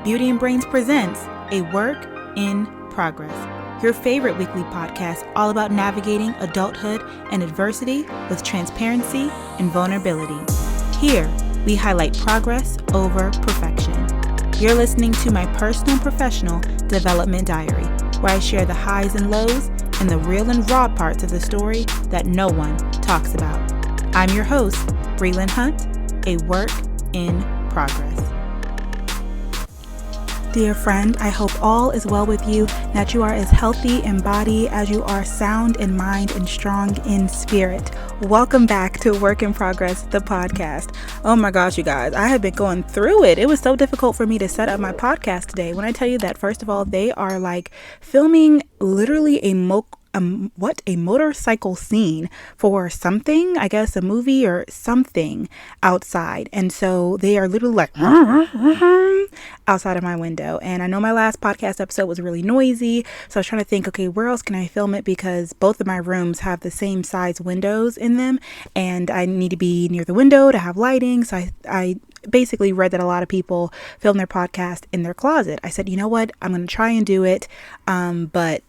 Beauty and Brains presents A Work in Progress, your favorite weekly podcast all about navigating adulthood and adversity with transparency and vulnerability. Here, we highlight progress over perfection. You're listening to my personal and professional development diary, where I share the highs and lows and the real and raw parts of the story that no one talks about. I'm your host, Brelynn Hunt, A Work in Progress. Dear friend, I hope all is well with you, that you are as healthy in body as you are sound in mind and strong in spirit. Welcome back to Work in Progress, the podcast. Oh my gosh, you guys, I have been going through it. It was so difficult for me to set up my podcast today. When I tell you that, first of all, they are like filming literally a motorcycle scene for something, I guess a movie or something outside. And so they are literally like outside of my window. And I know my last podcast episode was really noisy. So I was trying to think, okay, where else can I film it? Because both of my rooms have the same size windows in them. And I need to be near the window to have lighting. So I basically read that a lot of people film their podcast in their closet. I said, you know what? I'm going to try and do it. But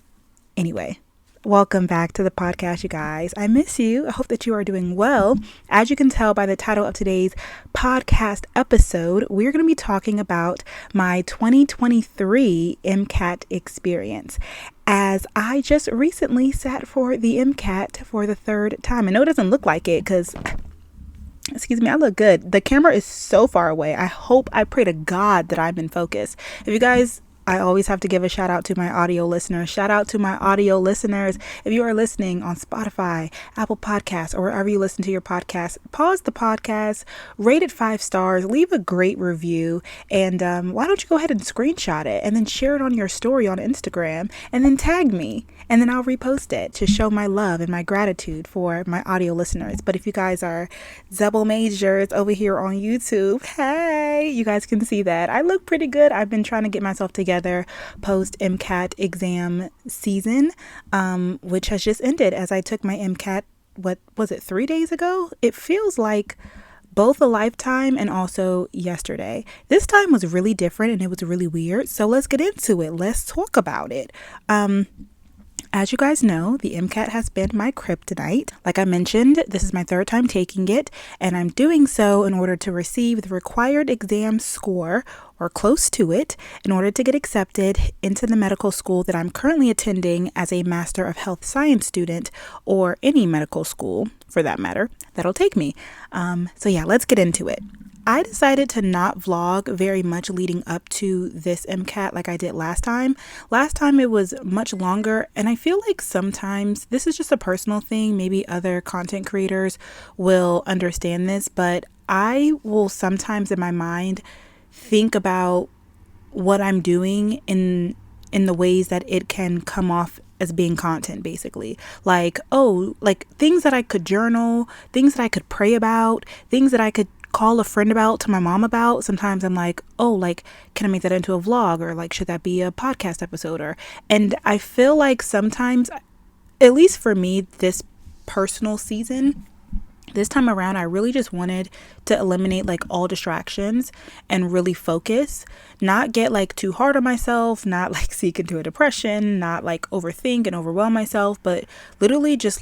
anyway. Welcome back to the podcast, you guys. I miss you. I hope that you are doing well. As you can tell by the title of today's podcast episode, we're going to be talking about my 2023 MCAT experience, as I just recently sat for the MCAT for the third time. I know it doesn't look like it because, excuse me, I look good. The camera is so far away. I pray to God that I'm in focus. If you guys, I always have to give a shout out to my audio listeners. Shout out to my audio listeners. If you are listening on Spotify, Apple Podcasts, or wherever you listen to your podcast, pause the podcast, rate it 5 stars, leave a great review, and why don't you go ahead and screenshot it and then share it on your story on Instagram and then tag me, and then I'll repost it to show my love and my gratitude for my audio listeners. But if you guys are Zebel Majors over here on YouTube, hey, you guys can see that I look pretty good. I've been trying to get myself together post MCAT exam season, which has just ended as I took my MCAT, what was it, 3 days ago? It feels like both a lifetime and also yesterday. This time was really different and it was really weird. So let's get into it. Let's talk about it. As you guys know, the MCAT has been my kryptonite. Like I mentioned, this is my third time taking it, and I'm doing so in order to receive the required exam score or close to it in order to get accepted into the medical school that I'm currently attending as a Master of Health Science student, or any medical school for that matter that'll take me. So yeah, let's get into it. I decided to not vlog very much leading up to this MCAT like I did last time. Last time it was much longer, and I feel like sometimes this is just a personal thing. Maybe other content creators will understand this, but I will sometimes in my mind think about what I'm doing in the ways that it can come off as being content, basically. Like things that I could journal, things that I could pray about, things that I could call a friend about, to my mom about. Sometimes I'm like, oh, like, can I make that into a vlog? Or like, should that be a podcast episode? And I feel like sometimes, at least for me, this personal season, this time around, I really just wanted to eliminate like all distractions and really focus, not get like too hard on myself, not like seek into a depression, not like overthink and overwhelm myself, but literally just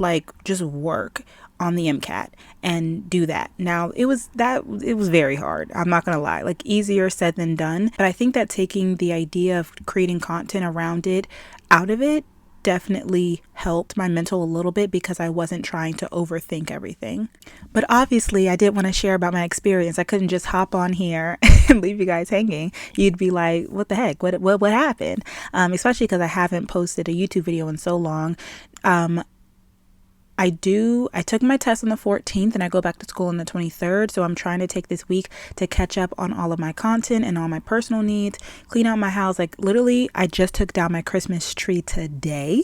work on the MCAT and do that. Now it was very hard. I'm not gonna lie, like easier said than done. But I think that taking the idea of creating content around it out of it definitely helped my mental a little bit, because I wasn't trying to overthink everything. But obviously I did want to share about my experience. I couldn't just hop on here and leave you guys hanging. You'd be like, what the heck? What happened? Especially because I haven't posted a YouTube video in so long. I took my test on the 14th and I go back to school on the 23rd. So I'm trying to take this week to catch up on all of my content and all my personal needs, clean out my house. Like literally, I just took down my Christmas tree today.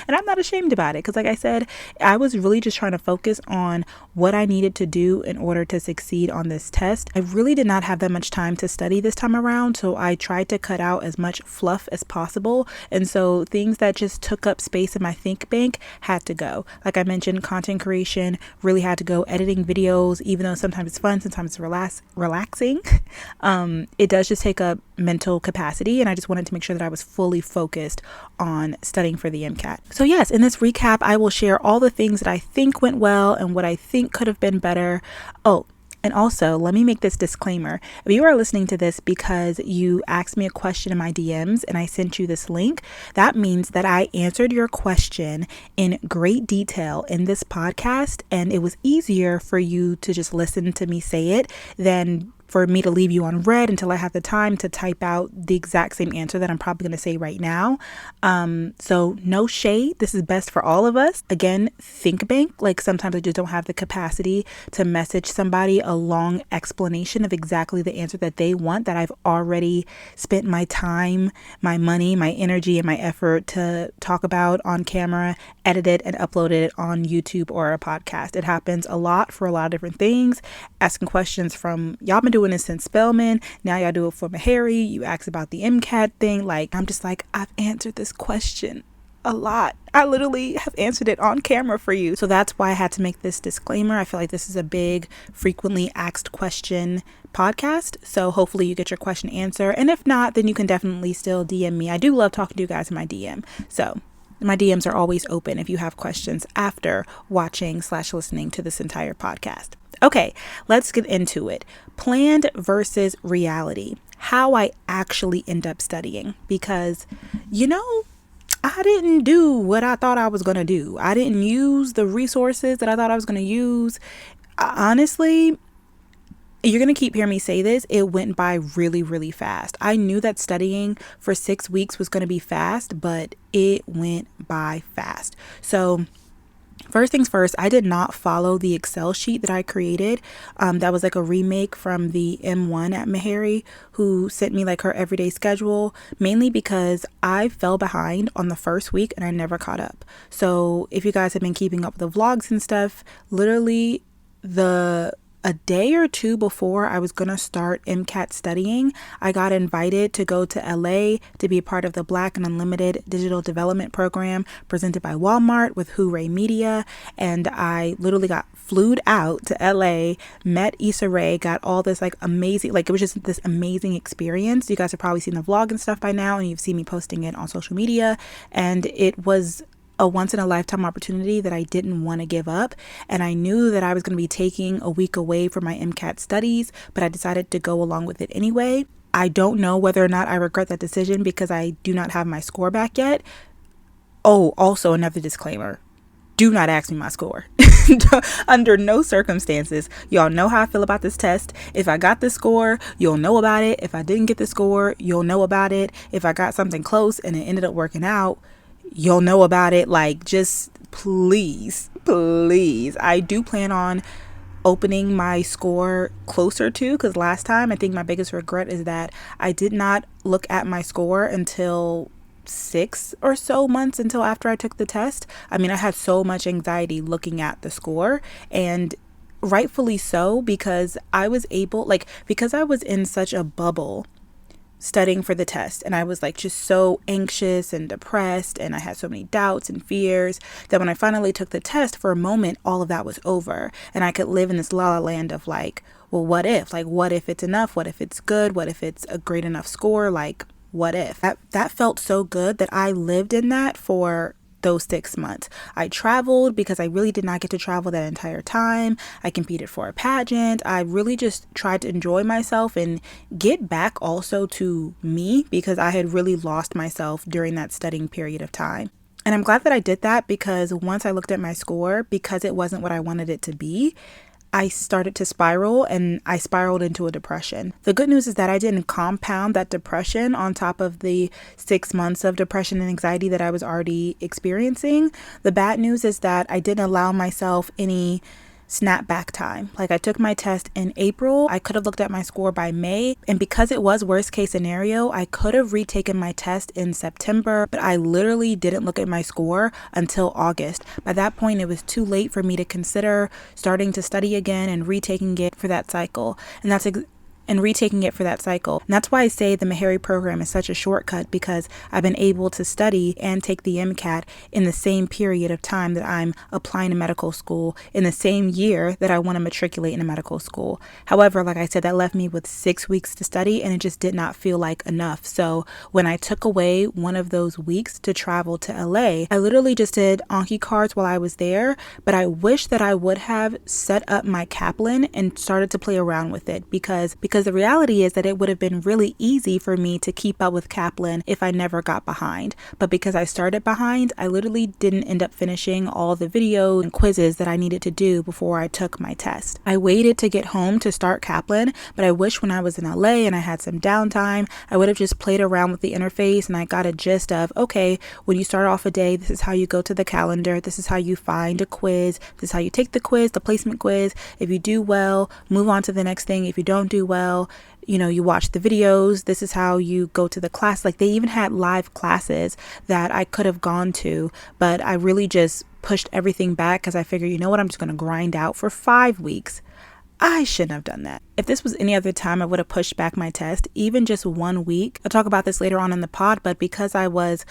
And I'm not ashamed about it, because like I said, I was really just trying to focus on what I needed to do in order to succeed on this test. I really did not have that much time to study this time around, so I tried to cut out as much fluff as possible. And so things that just took up space in my think bank had to go. Like I mentioned, content creation really had to go. Editing videos, even though sometimes it's fun, sometimes it's relaxing, it does just take up mental capacity, and I just wanted to make sure that I was fully focused on studying for the MCAT. So yes, in this recap, I will share all the things that I think went well and what I think could have been better. Oh, and also, let me make this disclaimer. If you are listening to this because you asked me a question in my DMs and I sent you this link, that means that I answered your question in great detail in this podcast, and it was easier for you to just listen to me say it than for me to leave you on red until I have the time to type out the exact same answer that I'm probably going to say right now. So no shade. This is best for all of us. Again, think bank. Like sometimes I just don't have the capacity to message somebody a long explanation of exactly the answer that they want, that I've already spent my time, my money, my energy, and my effort to talk about on camera, edit it, and upload it on YouTube or a podcast. It happens a lot for a lot of different things. Asking questions from, y'all been doing this since Spelman, now y'all do it for Meharry. You asked about the MCAT thing. Like, I'm just like, I've answered this question a lot. I literally have answered it on camera for you. So that's why I had to make this disclaimer. I feel like this is a big, frequently asked question podcast. So hopefully you get your question answered. And if not, then you can definitely still DM me. I do love talking to you guys in my DM. So my DMs are always open if you have questions after watching/listening to this entire podcast. Okay, let's get into it. Planned versus reality. How I actually end up studying. Because, I didn't do what I thought I was going to do. I didn't use the resources that I thought I was going to use. Honestly, you're going to keep hearing me say this. It went by really, really fast. I knew that studying for 6 weeks was going to be fast, but it went by fast. So first things first, I did not follow the Excel sheet that I created. That was like a remake from the M1 at Meharry, who sent me like her everyday schedule, mainly because I fell behind on the first week and I never caught up. So if you guys have been keeping up with the vlogs and stuff, literally a day or two before I was going to start MCAT studying, I got invited to go to LA to be a part of the Black and Unlimited Digital Development Program presented by Walmart with Hooray Media. And I literally got flued out to LA, met Issa Rae, got all this like amazing, like it was just this amazing experience. You guys have probably seen the vlog and stuff by now, and you've seen me posting it on social media. And it was a once in a lifetime opportunity that I didn't want to give up. And I knew that I was going to be taking a week away from my MCAT studies, but I decided to go along with it anyway. I don't know whether or not I regret that decision because I do not have my score back yet. Oh, also another disclaimer. Do not ask me my score. Under no circumstances. Y'all know how I feel about this test. If I got the score, you'll know about it. If I didn't get the score, you'll know about it. If I got something close and it ended up working out, you'll know about it. Like, just please. I do plan on opening my score closer to, because last time I think my biggest regret is that I did not look at my score until 6 or so months until after I took the test. I mean, I had so much anxiety looking at the score, and rightfully so, because I was because I was in such a bubble studying for the test, and I was like just so anxious and depressed, and I had so many doubts and fears that when I finally took the test, for a moment all of that was over, and I could live in this la la land of like, well, what if? Like, what if it's enough? What if it's good? What if it's a great enough score? Like, what if? That felt so good that I lived in that for those 6 months. I traveled because I really did not get to travel that entire time. I competed for a pageant. I really just tried to enjoy myself and get back also to me, because I had really lost myself during that studying period of time. And I'm glad that I did that, because once I looked at my score, because it wasn't what I wanted it to be, I started to spiral, and I spiraled into a depression. The good news is that I didn't compound that depression on top of the 6 months of depression and anxiety that I was already experiencing. The bad news is that I didn't allow myself any snapback time. Like, I took my test in April. I could have looked at my score by May. And because it was worst case scenario, I could have retaken my test in September, but I literally didn't look at my score until August. By that point, it was too late for me to consider starting to study again and retaking it for that cycle. And and retaking it for that cycle. And that's why I say the Meharry program is such a shortcut, because I've been able to study and take the MCAT in the same period of time that I'm applying to medical school, in the same year that I want to matriculate in a medical school. However, like I said, that left me with 6 weeks to study, and it just did not feel like enough. So when I took away one of those weeks to travel to LA, I literally just did ANKI cards while I was there, but I wish that I would have set up my Kaplan and started to play around with it, because the reality is that it would have been really easy for me to keep up with Kaplan if I never got behind. But because I started behind, I literally didn't end up finishing all the videos and quizzes that I needed to do before I took my test. I waited to get home to start Kaplan, but I wish when I was in LA and I had some downtime, I would have just played around with the interface and I got a gist of, okay, when you start off a day, this is how you go to the calendar, this is how you find a quiz, this is how you take the quiz, the placement quiz. If you do well, move on to the next thing. If you don't do well, you watch the videos. This is how you go to the class. Like, they even had live classes that I could have gone to, but I really just pushed everything back because I figured, you know what, I'm just going to grind out for 5 weeks. I shouldn't have done that. If this was any other time, I would have pushed back my test, even just 1 week. I'll talk about this later on in the pod, but because I was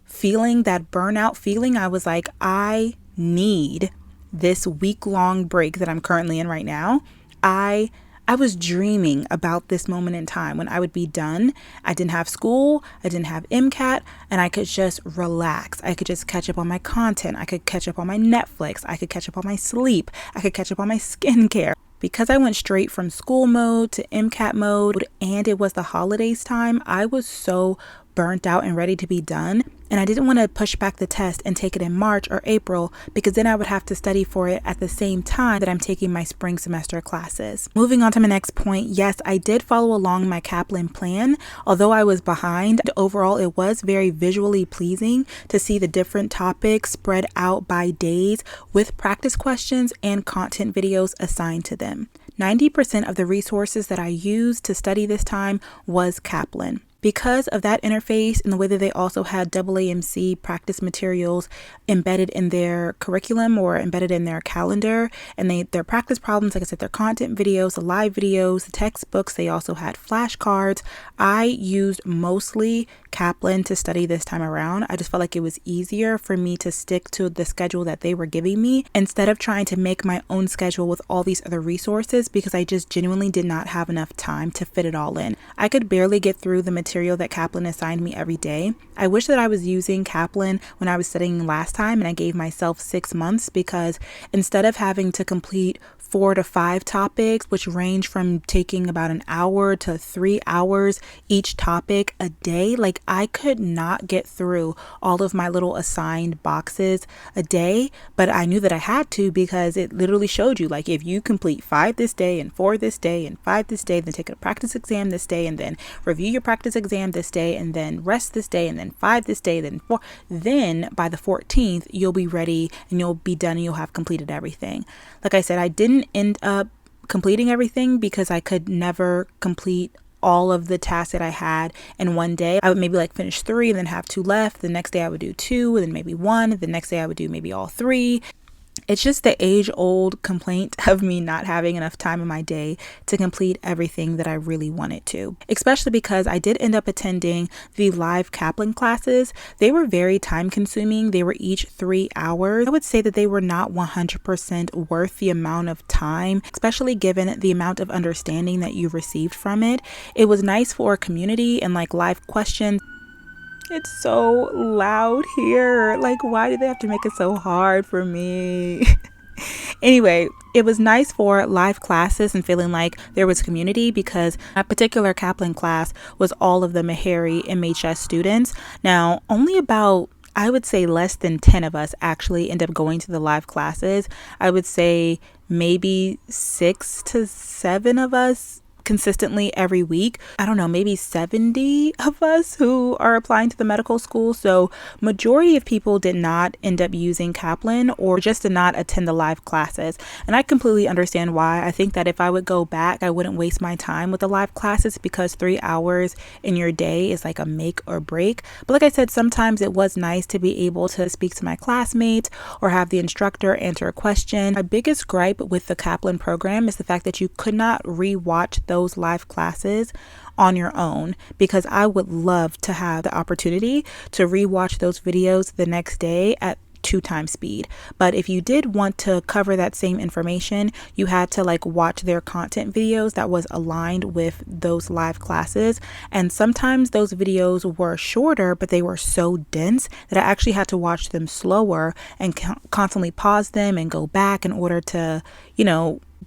feeling that burnout feeling, I was like, I need this week-long break that I'm currently in right now. I was dreaming about this moment in time when I would be done. I didn't have school, I didn't have MCAT, and I could just relax. I could just catch up on my content. I could catch up on my Netflix. I could catch up on my sleep. I could catch up on my skincare. Because I went straight from school mode to MCAT mode, and it was the holidays time, I was so burnt out and ready to be done. And I didn't want to push back the test and take it in March or April, because then I would have to study for it at the same time that I'm taking my spring semester classes. Moving on to my next point, yes, I did follow along my Kaplan plan. Although I was behind, overall it was very visually pleasing to see the different topics spread out by days with practice questions and content videos assigned to them. 90% of the resources that I used to study this time was Kaplan. Because of that interface and the way that they also had AAMC practice materials embedded in their curriculum or embedded in their calendar, and their practice problems, like I said, their content videos, the live videos, the textbooks, they also had flashcards. I used mostly Kaplan to study this time around. I just felt like it was easier for me to stick to the schedule that they were giving me instead of trying to make my own schedule with all these other resources, because I just genuinely did not have enough time to fit it all in. I could barely get through the material that Kaplan assigned me every day. I wish that I was using Kaplan when I was studying last time and I gave myself 6 months, because instead of having to complete 4 to 5 topics, which range from taking about an hour to 3 hours each topic a day, like I could not get through all of my little assigned boxes a day, but I knew that I had to, because it literally showed you, like, if you complete 5 this day and 4 this day and 5 this day, then take a practice exam this day, and then review your practice exam this day, and then rest this day, and then 5 this day, then 4, then by the 14th you'll be ready and you'll be done and you'll have completed everything. Like I said, I didn't end up completing everything because I could never complete all of the tasks that I had in one day. I would maybe finish 3 and then have 2 left. The next day I would do 2 and then maybe 1. The next day I would do maybe all 3. It's just the age-old complaint of me not having enough time in my day to complete everything that I really wanted to, especially because I did end up attending the live Kaplan classes. They were very time-consuming. They were each 3 hours. I would say that they were not 100% worth the amount of time, especially given the amount of understanding that you received from it. It was nice for community and live questions. It's so loud here. Why do they have to make it so hard for me? Anyway, it was nice for live classes and feeling like there was community, because a particular Kaplan class was all of the Meharry MHS students. Now, only about, I would say, less than 10 of us actually end up going to the live classes. I would say maybe 6 to 7 of us consistently every week. I don't know, maybe 70 of us who are applying to the medical school. So majority of people did not end up using Kaplan or just did not attend the live classes. And I completely understand why. I think that if I would go back, I wouldn't waste my time with the live classes, because 3 hours in your day is like a make or break. But like I said, sometimes it was nice to be able to speak to my classmates or have the instructor answer a question. My biggest gripe with the Kaplan program is the fact that you could not re-watch those those live classes on your own, because I would love to have the opportunity to rewatch those videos the next day at 2x speed. But if you did want to cover that same information, you had to like watch their content videos that was aligned with those live classes. And sometimes those videos were shorter, but they were so dense that I actually had to watch them slower and constantly pause them and go back in order to,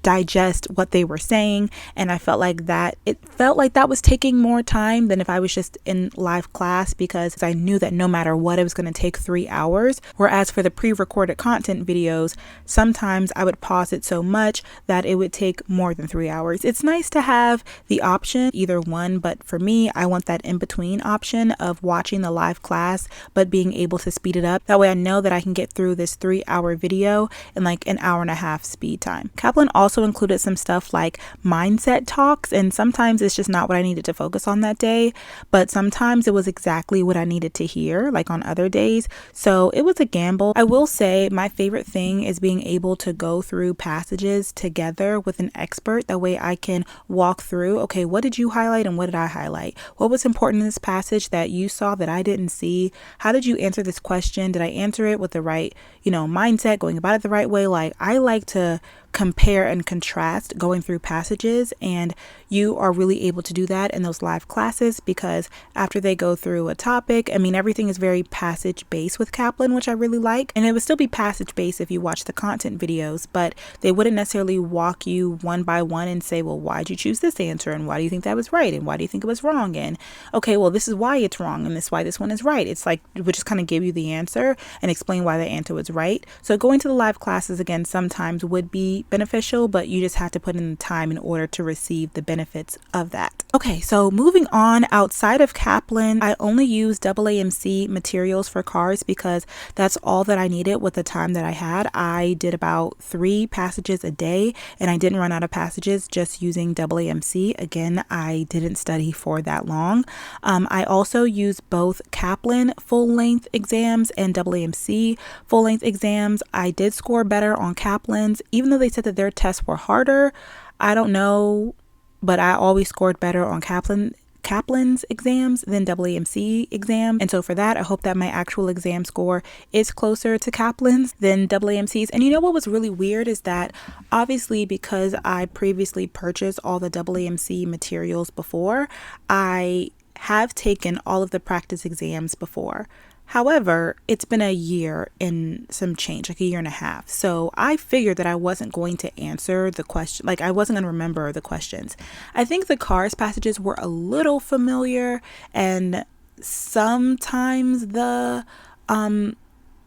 digest what they were saying. And I felt like that was taking more time than if I was just in live class, because I knew that no matter what, it was going to take 3 hours. Whereas for the pre-recorded content videos, sometimes I would pause it so much that it would take more than 3 hours. It's nice to have the option, either one, but for me, I want that in-between option of watching the live class but being able to speed it up. That way I know that I can get through this 3-hour video in like an hour and a half speed time. Kaplan also included some stuff like mindset talks, and sometimes it's just not what I needed to focus on that day, but sometimes it was exactly what I needed to hear, like on other days. So it was a gamble. I will say my favorite thing is being able to go through passages together with an expert. That way I can walk through, okay, what did you highlight and what did I highlight? What was important in this passage that you saw that I didn't see? How did you answer this question? Did I answer it with the right, mindset, going about it the right way? Like, I like to compare and contrast going through passages, and you are really able to do that in those live classes, because after they go through a topic, everything is very passage based with Kaplan, which I really like. And it would still be passage based if you watch the content videos, but they wouldn't necessarily walk you one by one and say, well, why'd you choose this answer, and why do you think that was right, and why do you think it was wrong, and okay, well, this is why it's wrong, and this is why this one is right. It's like it would just kind of give you the answer and explain why the answer was right. So going to the live classes again sometimes would be beneficial, but you just have to put in the time in order to receive the benefits of that. Okay, so moving on, outside of Kaplan, I only use AAMC materials for cars because that's all that I needed with the time that I had. I did about 3 passages a day, and I didn't run out of passages just using AAMC. Again, I didn't study for that long. I also use both Kaplan full-length exams and AAMC full-length exams. I did score better on Kaplan's, even though they said that their tests were harder. I don't know, but I always scored better on Kaplan's exams than AAMC exam. And so for that, I hope that my actual exam score is closer to Kaplan's than AAMC's. And what was really weird is that obviously, because I previously purchased all the AAMC materials before, I have taken all of the practice exams before. However, it's been a year and some change, like a year and a half. So I figured that I wasn't going to answer the question, like I wasn't going to remember the questions. I think the cars passages were a little familiar, and sometimes the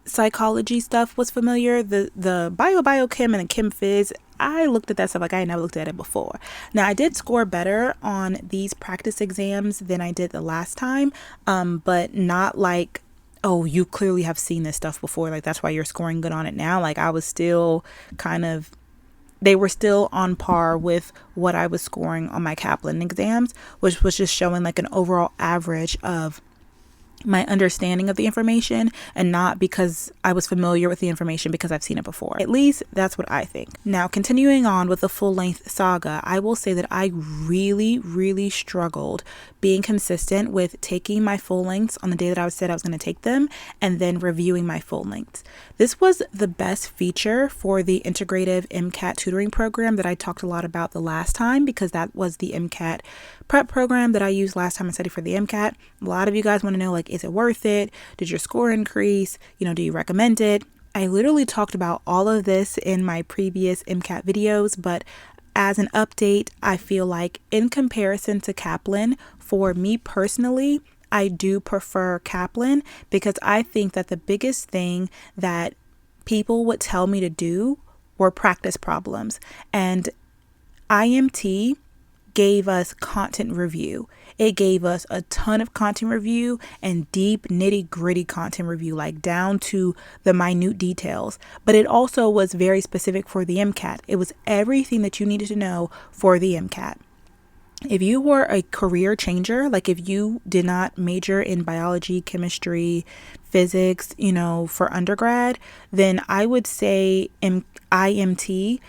psychology stuff was familiar. The biochem and the chem phys, I looked at that stuff like I had never looked at it before. Now, I did score better on these practice exams than I did the last time, but not like, oh, you clearly have seen this stuff before, like that's why you're scoring good on it now. Like I was still they were still on par with what I was scoring on my Kaplan exams, which was just showing like an overall average of my understanding of the information, and not because I was familiar with the information because I've seen it before. At least that's what I think. Now, continuing on with the full-length saga, I will say that I really, really struggled being consistent with taking my full lengths on the day that I said I was going to take them, and then reviewing my full lengths. This was the best feature for the Integrative MCAT tutoring program that I talked a lot about the last time, because that was the MCAT prep program that I used last time I studied for the MCAT. A lot of you guys want to know, like, is it worth it? Did your score increase? Do you recommend it? I literally talked about all of this in my previous MCAT videos, but as an update, I feel like in comparison to Kaplan, for me personally, I do prefer Kaplan, because I think that the biggest thing that people would tell me to do were practice problems. And IMT gave us content review. It gave us a ton of content review and deep nitty gritty content review, like down to the minute details. But it also was very specific for the MCAT. It was everything that you needed to know for the MCAT. If you were a career changer, like if you did not major in biology, chemistry, physics, for undergrad, then I would say IMT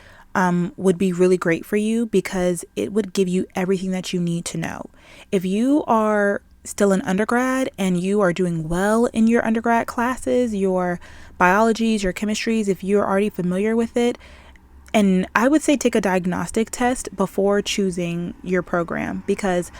would be really great for you because it would give you everything that you need to know. If you are still an undergrad and you are doing well in your undergrad classes, your biologies, your chemistries, if you're already familiar with it, and I would say take a diagnostic test before choosing your program, because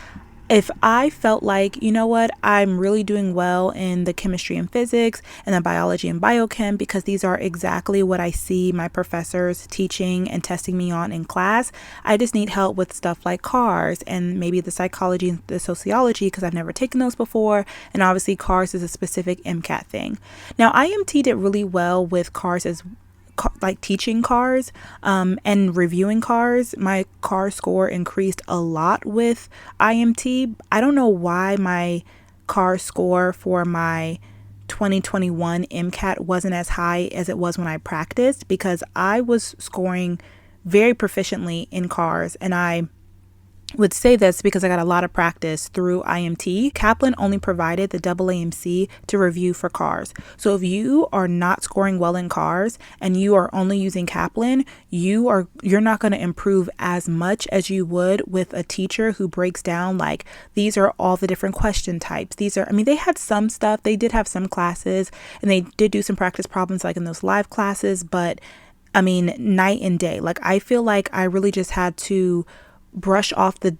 if I felt like, you know what, I'm really doing well in the chemistry and physics and the biology and biochem because these are exactly what I see my professors teaching and testing me on in class. I just need help with stuff like CARS and maybe the psychology and the sociology because I've never taken those before. And obviously CARS is a specific MCAT thing. Now, IMT did really well with CARS as like teaching CARS and reviewing CARS. My CARS score increased a lot with IMT. I don't know why my CARS score for my 2021 MCAT wasn't as high as it was when I practiced, because I was scoring very proficiently in CARS, and I would say this because I got a lot of practice through IMT. Kaplan only provided the AAMC to review for CARS. So if you are not scoring well in CARS and you are only using Kaplan, you're not going to improve as much as you would with a teacher who breaks down like, these are all the different question types. They had some stuff, they did have some classes, and they did do some practice problems like in those live classes, but night and day. Like, I feel like I really just had to brush off the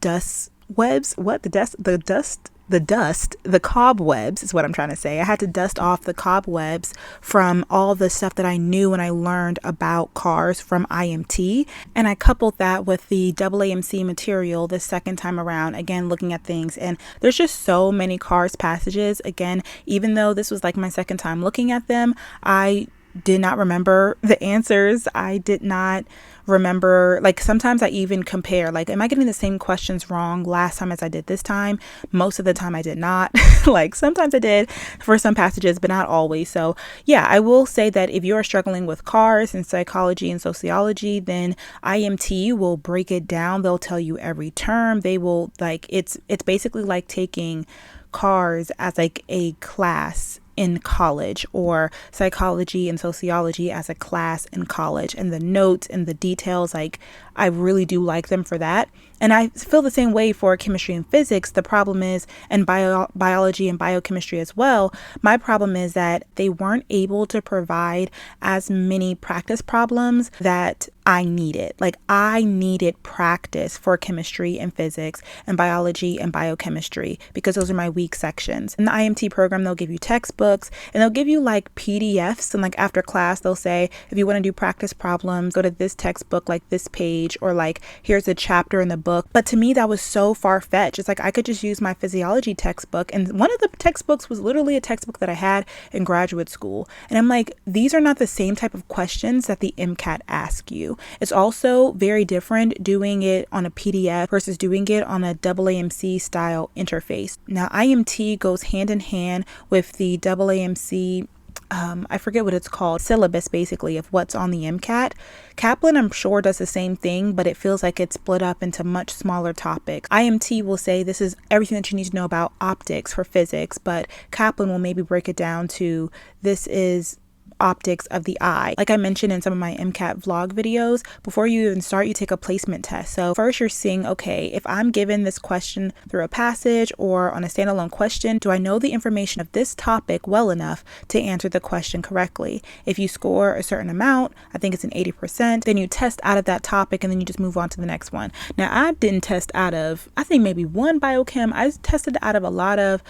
cobwebs is what I'm trying to say. I had to dust off the cobwebs from all the stuff that I knew when I learned about CARS from IMT. And I coupled that with the AAMC material the second time around, again, looking at things. And there's just so many CARS passages. Again, even though this was like my second time looking at them, I did not remember the answers. I did not remember, like, sometimes I even compare, like, am I getting the same questions wrong last time as I did this time? Most of the time I did not. Like, sometimes I did for some passages, but not always. So yeah, I will say that if you're struggling with CARS and psychology and sociology, then IMT will break it down. They'll tell you every term. They will, like, it's basically like taking CARS as like a class in college, or psychology and sociology as a class in college, and the notes and the details, like, I really do like them for that. And I feel the same way for chemistry and physics. The problem is, and biology and biochemistry as well, my problem is that they weren't able to provide as many practice problems that I needed. Like, I needed practice for chemistry and physics and biology and biochemistry because those are my weak sections. In the IMT program, they'll give you textbooks and they'll give you like PDFs, and like after class, they'll say, if you want to do practice problems, go to this textbook, like this page, or like, here's a chapter in the book. But to me, that was so far-fetched. It's like, I could just use my physiology textbook. And one of the textbooks was literally a textbook that I had in graduate school. And I'm like, these are not the same type of questions that the MCAT asks you. It's also very different doing it on a PDF versus doing it on a AAMC style interface. Now, IMT goes hand in hand with the AAMC, I forget what it's called, syllabus basically of what's on the MCAT. Kaplan, I'm sure, does the same thing, but it feels like it's split up into much smaller topics. IMT will say this is everything that you need to know about optics for physics, but Kaplan will maybe break it down to this is optics of the eye. Like I mentioned in some of my MCAT vlog videos, before you even start, you take a placement test. So first you're seeing, okay, if I'm given this question through a passage or on a standalone question, do I know the information of this topic well enough to answer the question correctly? If you score a certain amount, I think it's an 80%, then you test out of that topic and then you just move on to the next one. Now, I didn't test out of, I think maybe one biochem. I tested out of a lot of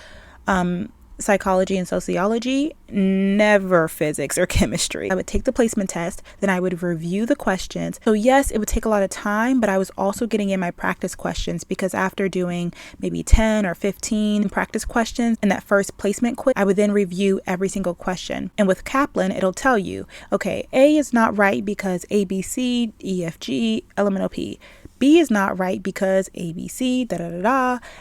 psychology and sociology, never physics or chemistry. I would take the placement test, then I would review the questions. So yes, it would take a lot of time, but I was also getting in my practice questions, because after doing maybe 10 or 15 practice questions in that first placement quiz, I would then review every single question. And with Kaplan, it'll tell you, okay, A is not right because A, B, C, E, F, G, elemental P. B is not right because ABC,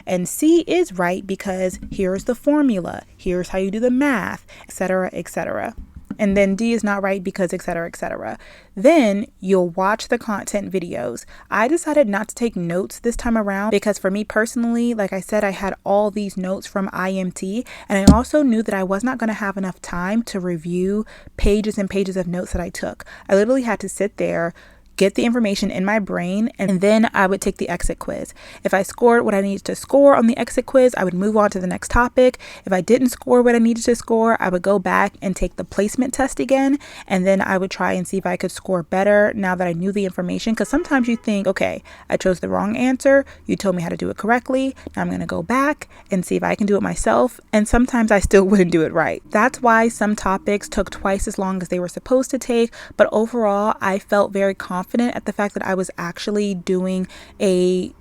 and C is right because here's the formula, here's how you do the math, etc., etc. And then D is not right because etc., etc. Then you'll watch the content videos. I decided not to take notes this time around because for me personally, like I said, I had all these notes from IMT, and I also knew that I was not going to have enough time to review pages and pages of notes that I took. I literally had to sit there, get the information in my brain, and then I would take the exit quiz. If I scored what I needed to score on the exit quiz, I would move on to the next topic. If I didn't score what I needed to score, I would go back and take the placement test again, and then I would try and see if I could score better now that I knew the information. Because sometimes you think, okay, I chose the wrong answer, you told me how to do it correctly, now I'm going to go back and see if I can do it myself, and sometimes I still wouldn't do it right. That's why some topics took twice as long as they were supposed to take, but overall I felt very confident at the fact that I was actually doing a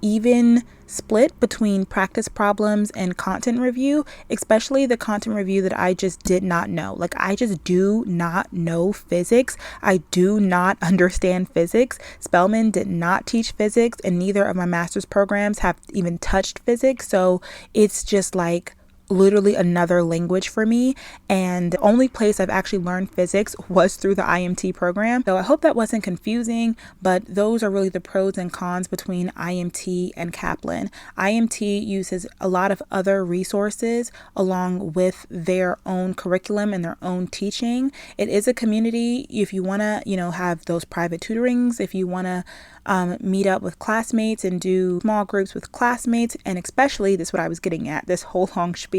even split between practice problems and content review, especially the content review that I just did not know. Like, I just do not know physics. I do not understand physics. Spelman did not teach physics, and neither of my master's programs have even touched physics. So it's just like literally another language for me, and the only place I've actually learned physics was through the IMT program. So I hope that wasn't confusing, but those are really the pros and cons between IMT and Kaplan. IMT uses a lot of other resources along with their own curriculum and their own teaching. It is a community. If you want to, have those private tutorings, if you want to meet up with classmates and do small groups with classmates, and especially, this is what I was getting at, this whole long spiel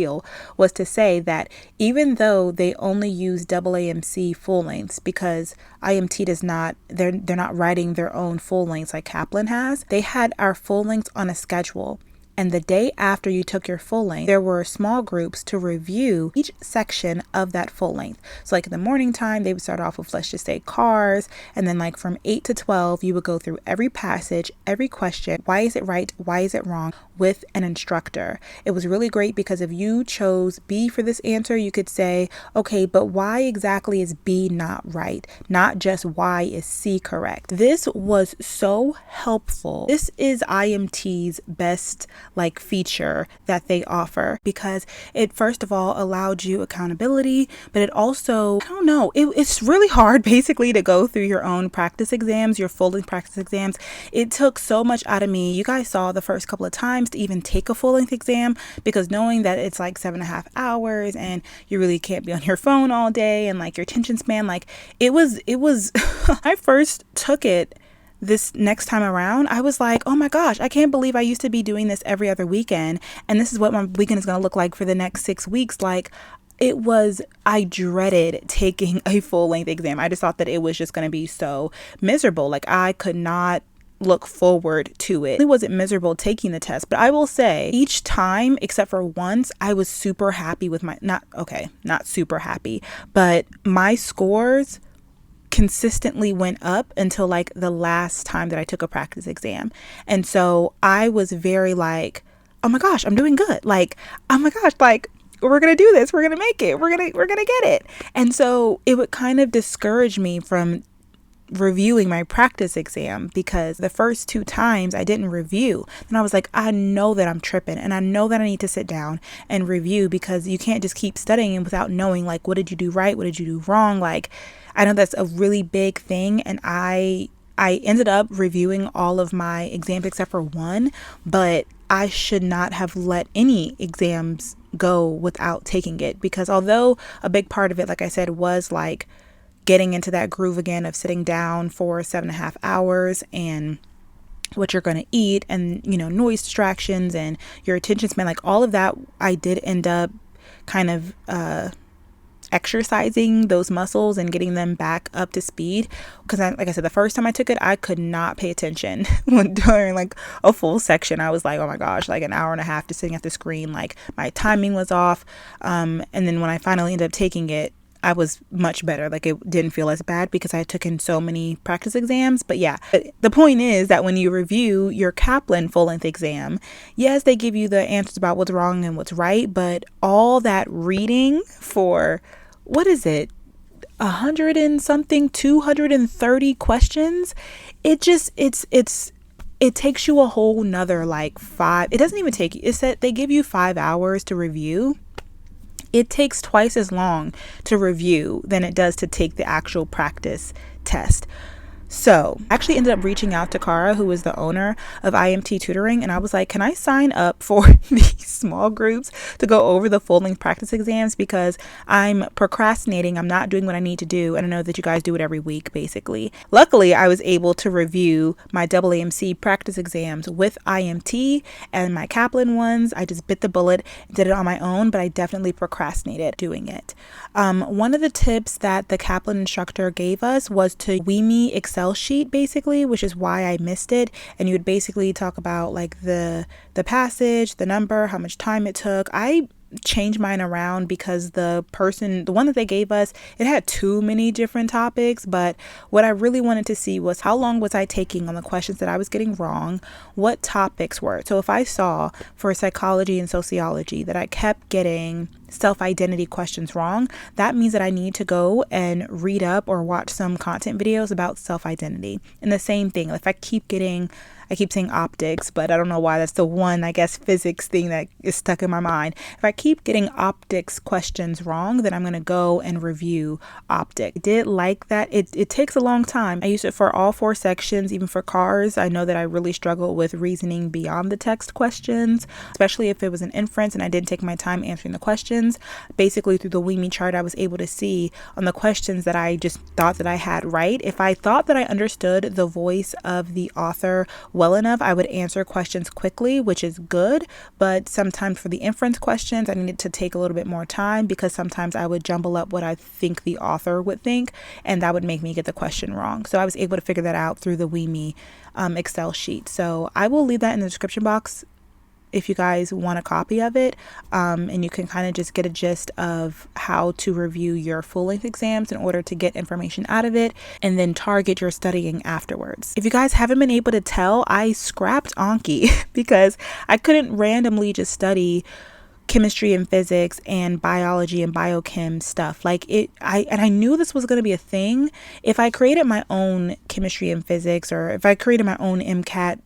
was to say that even though they only use AAMC full lengths, because IMT does not, they're not writing their own full lengths like Kaplan has, they had our full lengths on a schedule. And the day after you took your full length, there were small groups to review each section of that full length. So like in the morning time, they would start off with, let's just say, cars. And then like from 8 to 12, you would go through every passage, every question. Why is it right? Why is it wrong? With an instructor. It was really great because if you chose B for this answer, you could say, okay, but why exactly is B not right? Not just why is C correct? This was so helpful. This is IMT's best feature that they offer, because it first of all allowed you accountability, but it also, I don't know, it's really hard basically to go through your own practice exams, your full length practice exams. It took so much out of me. You guys saw the first couple of times to even take a full length exam, because knowing that it's like 7.5 hours and you really can't be on your phone all day, and like your attention span, like it was I first took it this next time around, I was like, oh my gosh, I can't believe I used to be doing this every other weekend, and this is what my weekend is going to look like for the next 6 weeks. Like, I dreaded taking a full length exam. I just thought that it was just going to be so miserable. Like, I could not look forward to it. It wasn't miserable taking the test, but I will say each time except for once, I was super happy with not super happy, but my scores consistently went up until like the last time that I took a practice exam. And so I was very like, oh my gosh, I'm doing good. Like, oh my gosh, like we're going to do this. We're going to make it. We're going to get it. And so it would kind of discourage me from reviewing my practice exam, because the first 2 times I didn't review, and I was like, I know that I'm tripping, and I know that I need to sit down and review, because you can't just keep studying without knowing like, what did you do right, what did you do wrong? Like, I know that's a really big thing, and I ended up reviewing all of my exams except for one, but I should not have let any exams go without taking it, because although a big part of it, like I said, was like getting into that groove again of sitting down for 7.5 hours and what you're going to eat, and noise distractions and your attention span, like all of that, I did end up kind of exercising those muscles and getting them back up to speed, because like I said, the first time I took it, I could not pay attention when during like a full section. I was like, oh my gosh, like an hour and a half just sitting at the screen, like my timing was off, and then when I finally ended up taking it, I was much better. Like, it didn't feel as bad because I took in so many practice exams. But yeah, the point is that when you review your Kaplan full-length exam, yes, they give you the answers about what's wrong and what's right, but all that reading for, what is it, 100 and something, 230 questions, it takes you a whole nother like 5, it doesn't even take you, it's that they give you 5 hours to review. It takes twice as long to review than it does to take the actual practice test. So I actually ended up reaching out to Cara, who is the owner of IMT Tutoring, and I was like, can I sign up for these small groups to go over the full-length practice exams, because I'm procrastinating, I'm not doing what I need to do, and I know that you guys do it every week, basically. Luckily, I was able to review my AAMC practice exams with IMT and my Kaplan ones. I just bit the bullet, did it on my own, but I definitely procrastinated doing it. One of the tips that the Kaplan instructor gave us was to Weeme Excel sheet, basically, which is why I missed it. And you would basically talk about like the passage, the number, how much time it took. I changed mine around because the one that they gave us, it had too many different topics. But what I really wanted to see was how long was I taking on the questions that I was getting wrong, what topics were. So if I saw for psychology and sociology that I kept getting self-identity questions wrong, that means that I need to go and read up or watch some content videos about self-identity. And the same thing, if I keep saying optics, but I don't know why, that's the one, I guess, physics thing that is stuck in my mind. If I keep getting optics questions wrong, then I'm going to go and review optics. I did like that. It takes a long time. I use it for all 4 sections, even for cars. I know that I really struggle with reasoning beyond the text questions, especially if it was an inference and I didn't take my time answering the questions. Basically, through the Weeme chart, I was able to see on the questions that I just thought that I had right. If I thought that I understood the voice of the author well enough, I would answer questions quickly, which is good. But sometimes for the inference questions, I needed to take a little bit more time, because sometimes I would jumble up what I think the author would think, and that would make me get the question wrong. So I was able to figure that out through the Weeme Excel sheet. So I will leave that in the description box if you guys want a copy of it, and you can kind of just get a gist of how to review your full-length exams in order to get information out of it and then target your studying afterwards. If you guys haven't been able to tell, I scrapped ANKI because I couldn't randomly just study chemistry and physics and biology and biochem stuff. I knew this was going to be a thing. If I created my own chemistry and physics, or if I created my own MCAT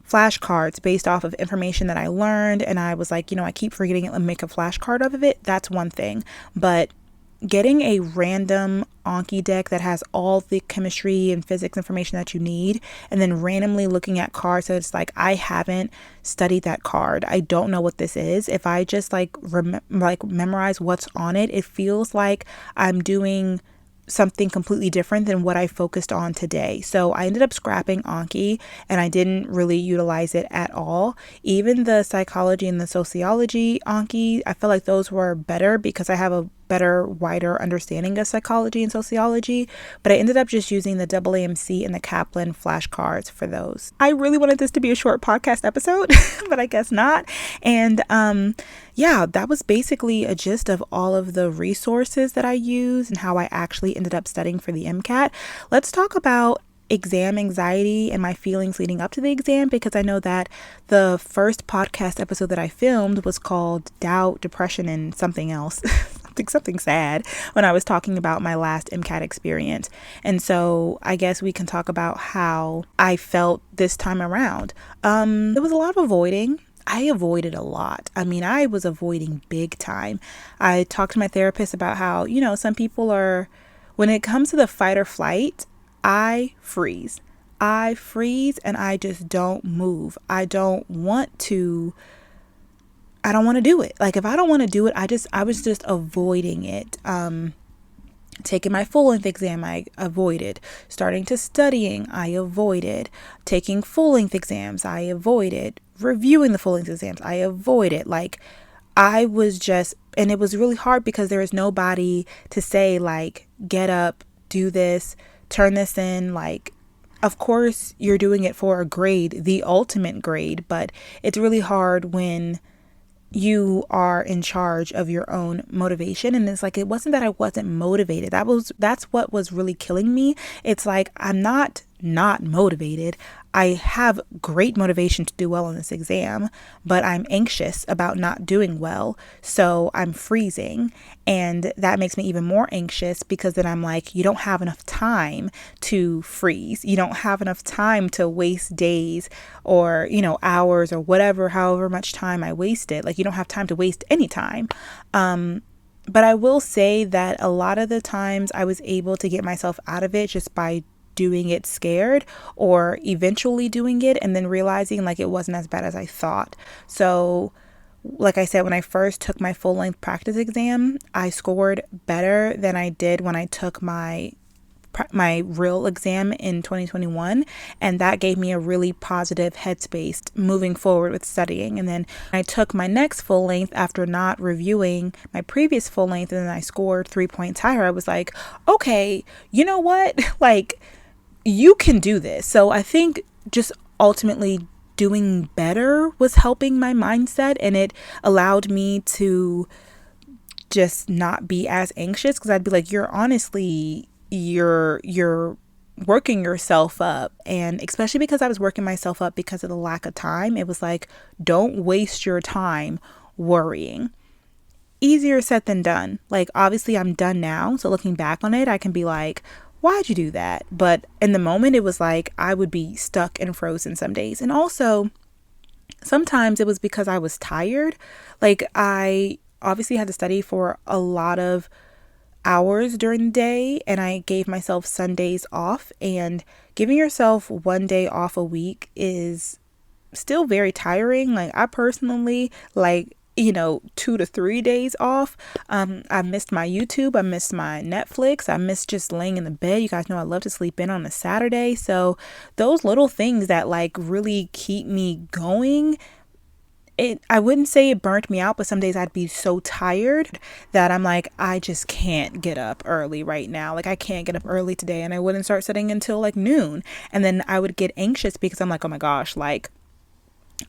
flashcards based off of information that I learned, and I was like, I keep forgetting it, and make a flashcard of it, that's one thing. But getting a random ANKI deck that has all the chemistry and physics information that you need, and then randomly looking at cards, so it's like, I haven't studied that card, I don't know what this is. If I just memorize what's on it, it feels like I'm doing something completely different than what I focused on today. So I ended up scrapping ANKI, and I didn't really utilize it at all. Even the psychology and the sociology ANKI, I feel like those were better because I have a better, wider understanding of psychology and sociology, but I ended up just using the AAMC and the Kaplan flashcards for those. I really wanted this to be a short podcast episode, but I guess not. And yeah, that was basically a gist of all of the resources that I use and how I actually ended up studying for the MCAT. Let's talk about exam anxiety and my feelings leading up to the exam, because I know that the first podcast episode that I filmed was called Doubt, Depression, and something else. something sad, when I was talking about my last MCAT experience. And so I guess we can talk about how I felt this time around. It was a lot of avoiding. I avoided a lot. I was avoiding big time. I talked to my therapist about how, some people are, when it comes to the fight or flight, I freeze and I just don't move. I don't want to do it. Like, if I don't want to do it, I was just avoiding it. Taking my full-length exam, I avoided. Starting to studying, I avoided. Taking full-length exams, I avoided. Reviewing the full-length exams, I avoided. I was just, and it was really hard because there was nobody to say, get up, do this, turn this in. Of course, you're doing it for a grade, the ultimate grade, but it's really hard when you are in charge of your own motivation. And it's it wasn't that I wasn't motivated. That's what was really killing me. It's I'm not motivated. I have great motivation to do well on this exam, but I'm anxious about not doing well. So I'm freezing, and that makes me even more anxious, because then I'm you don't have enough time to freeze. You don't have enough time to waste days or, hours or however much time I wasted. You don't have time to waste any time. But I will say that a lot of the times I was able to get myself out of it just by doing it scared or eventually doing it and then realizing like it wasn't as bad as I thought. So like I said, when I first took my full length practice exam, I scored better than I did when I took my real exam in 2021, and that gave me a really positive headspace moving forward with studying. And then I took my next full length after not reviewing my previous full length, and then I scored 3 points higher. I was like, okay, you know what? Like, you can do this. So I think just ultimately doing better was helping my mindset, and it allowed me to just not be as anxious, because I'd be like, you're working yourself up. And especially because I was working myself up because of the lack of time, it was like, don't waste your time worrying. Easier said than done. Like, obviously I'm done now, so looking back on it, I can be like, why'd you do that? But in the moment, it was like I would be stuck and frozen some days. And also sometimes it was because I was tired. Like, I obviously had to study for a lot of hours during the day, and I gave myself Sundays off, and giving yourself one day off a week is still very tiring. Like, I personally like, 2 to 3 days off. I missed my YouTube, I missed my Netflix, I missed just laying in the bed. You guys know I love to sleep in on a Saturday. So those little things that like really keep me going, I wouldn't say it burnt me out, but some days I'd be so tired that I'm like, I just can't get up early right now. Like, I can't get up early today, and I wouldn't start studying until like noon. And then I would get anxious because I'm like, oh my gosh, like,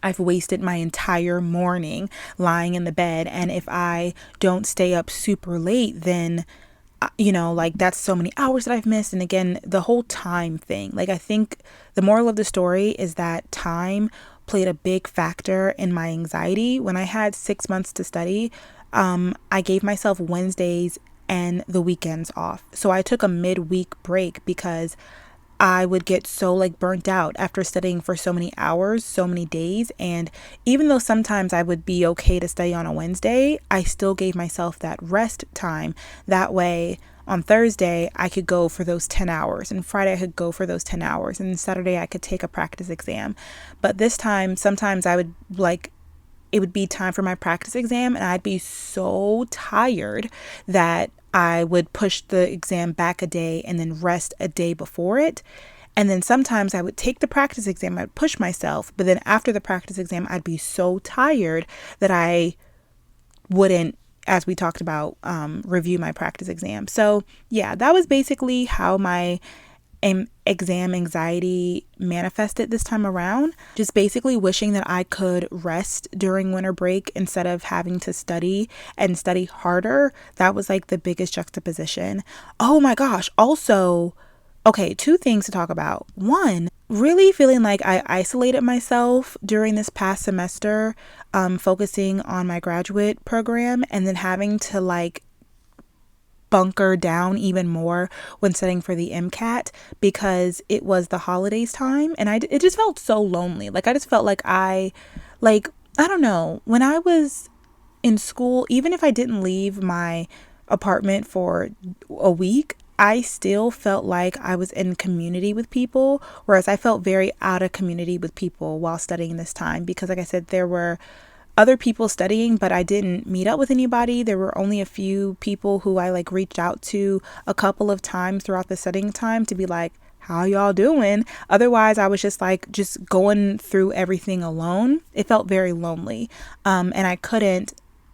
I've wasted my entire morning lying in the bed. And if I don't stay up super late, then like, that's so many hours that I've missed. And again, the whole time thing, like, I think the moral of the story is that time played a big factor in my anxiety. When I had 6 months to study, I gave myself Wednesdays and the weekends off. So I took a midweek break because I would get so like burnt out after studying for so many hours, so many days. And even though sometimes I would be okay to study on a Wednesday, I still gave myself that rest time. That way on Thursday, I could go for those 10 hours, and Friday I could go for those 10 hours, and Saturday I could take a practice exam. But this time, sometimes I would like, it would be time for my practice exam, and I'd be so tired that I would push the exam back a day and then rest a day before it. And then sometimes I would take the practice exam, I'd push myself, but then after the practice exam, I'd be so tired that I wouldn't, as we talked about, review my practice exam. So yeah, that was basically how my exam anxiety manifested this time around. Just basically wishing that I could rest during winter break instead of having to study and study harder. That was like the biggest juxtaposition. Oh my gosh. Also, okay, 2 things to talk about. One, really feeling like I isolated myself during this past semester, focusing on my graduate program, and then having to like bunker down even more when studying for the MCAT because it was the holidays time, and it just felt so lonely. Like, I just felt like I don't know, when I was in school, even if I didn't leave my apartment for a week, I still felt like I was in community with people, whereas I felt very out of community with people while studying this time because, like I said, there were other people studying, but I didn't meet up with anybody. There were only a few people who I like reached out to a couple of times throughout the studying time to be like, how y'all doing? Otherwise, I was just going through everything alone. It felt very lonely. And I couldn't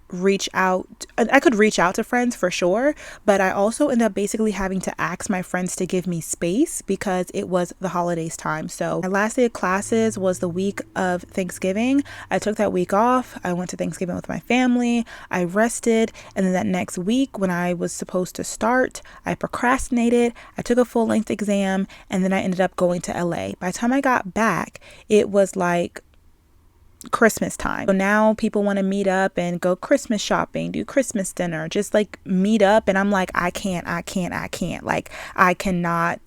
reach out. I could reach out to friends for sure, but I also ended up basically having to ask my friends to give me space because it was the holidays time. So my last day of classes was the week of Thanksgiving. I took that week off. I went to Thanksgiving with my family. I rested. And then that next week when I was supposed to start, I procrastinated. I took a full length exam, and then I ended up going to LA. By the time I got back, it was like Christmas time. So now people want to meet up and go Christmas shopping, do Christmas dinner, just like meet up. And I'm like, I can't. Like, I cannot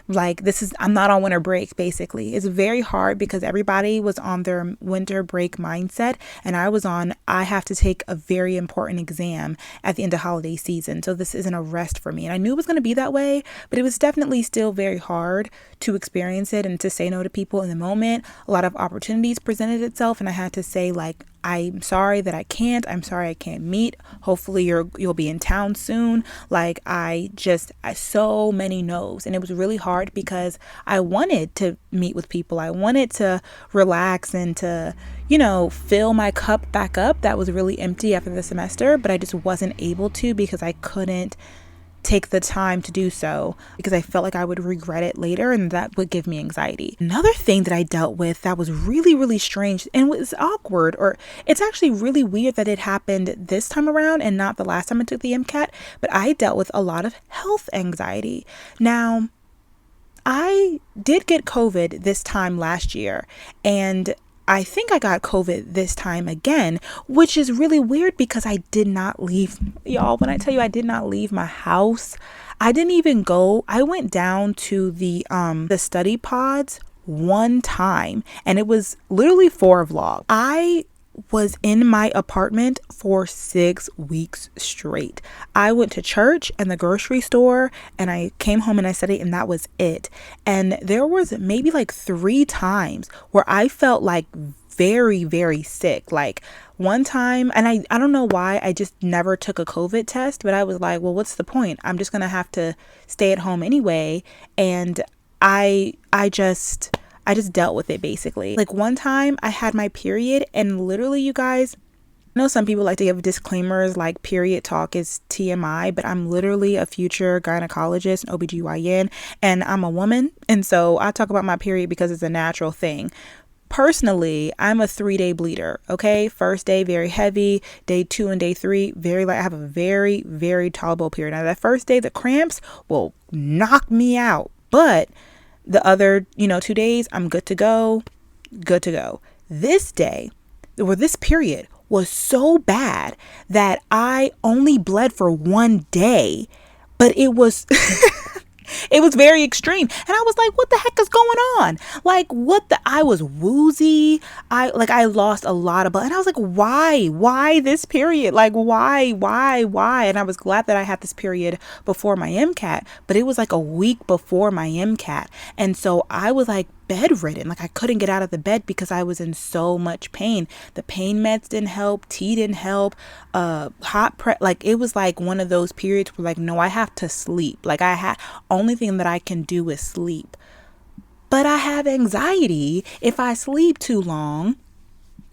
Like, I'm not on winter break, basically. It's very hard because everybody was on their winter break mindset, and I have to take a very important exam at the end of holiday season. So this isn't a rest for me. And I knew it was going to be that way, but it was definitely still very hard to experience it and to say no to people in the moment. A lot of opportunities presented itself, and I had to say, like, I'm sorry that I can't. I'm sorry I can't meet. Hopefully you'll be in town soon. Like, I so many no's, and it was really hard because I wanted to meet with people. I wanted to relax and to, fill my cup back up that was really empty after the semester, but I just wasn't able to because I couldn't take the time to do so because I felt like I would regret it later, and that would give me anxiety. Another thing that I dealt with that was really, really strange and was awkward, or it's actually really weird that it happened this time around and not the last time I took the MCAT, but I dealt with a lot of health anxiety. Now, I did get COVID this time last year, and I think I got COVID this time again, which is really weird because I did not leave. Y'all, when I tell you I did not leave my house, I didn't even go. I went down to the study pods one time, and it was literally for a vlog. I was in my apartment for 6 weeks straight. I went to church and the grocery store, and I came home and I studied, and that was it. And there was maybe like 3 times where I felt like very, very sick. Like one time, and I don't know why, I just never took a COVID test, but I was like, well, what's the point? I'm just gonna have to stay at home anyway. And I just dealt with it, basically. Like one time I had my period, and literally, you guys, I know some people like to give disclaimers like period talk is TMI, but I'm literally a future gynecologist and OBGYN, and I'm a woman. And so I talk about my period because it's a natural thing. Personally, I'm a 3-day bleeder. Okay. First day, very heavy. Day 2 and day 3, very light. I have a very, very tolerable period. Now that first day, the cramps will knock me out, but the other, 2 days, I'm good to go. This day, or this period, was so bad that I only bled for 1 day, but it was it was very extreme. And I was like, what the heck is going on? Like, I was woozy. I lost a lot of blood. And I was like, why this period? Like, why? And I was glad that I had this period before my MCAT, but it was like a week before my MCAT. And so I was like bedridden. Like I couldn't get out of the bed because I was in so much pain. The pain meds didn't help. Tea didn't help. Like it was like one of those periods where like, no, I have to sleep. Like only thing that I can do is sleep. But I have anxiety if I sleep too long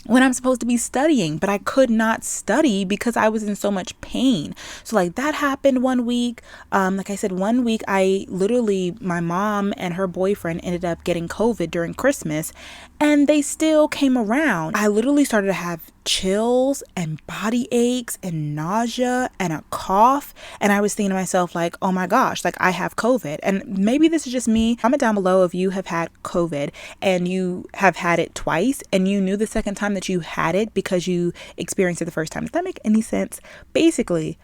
when I'm supposed to be studying, but I could not study because I was in so much pain. So like that happened 1 week. Like I said, 1 week, my mom and her boyfriend ended up getting COVID during Christmas, and they still came around. I literally started to have chills and body aches and nausea and a cough. And I was thinking to myself, like, oh my gosh, like I have COVID. And maybe this is just me. Comment down below if you have had COVID and you have had it twice and you knew the second time that you had it because you experienced it the first time. Does that make any sense? Basically,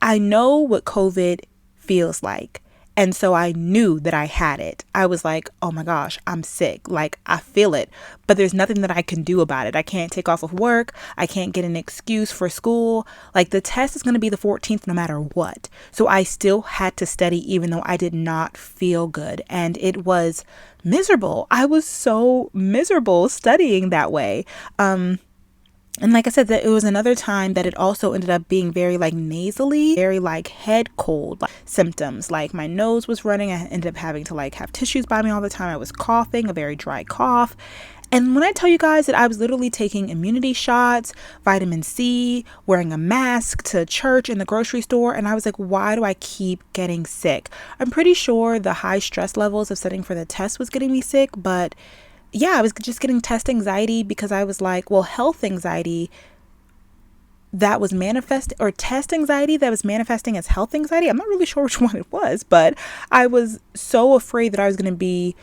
I know what COVID feels like. And so I knew that I had it. I was like, oh my gosh, I'm sick. Like I feel it, but there's nothing that I can do about it. I can't take off of work. I can't get an excuse for school. Like the test is going to be the 14th no matter what. So I still had to study even though I did not feel good. And it was miserable. I was so miserable studying that way. And like I said, that it was another time that it also ended up being very like nasally, very like head cold like, symptoms. Like my nose was running. I ended up having to like have tissues by me all the time. I was coughing, a very dry cough. And when I tell you guys that I was literally taking immunity shots, vitamin C, wearing a mask to church in the grocery store, and I was like, why do I keep getting sick? I'm pretty sure the high stress levels of studying for the test was getting me sick, but yeah, I was just getting test anxiety because I was like, well, health anxiety that was test anxiety that was manifesting as health anxiety. I'm not really sure which one it was, but I was so afraid that I was going to be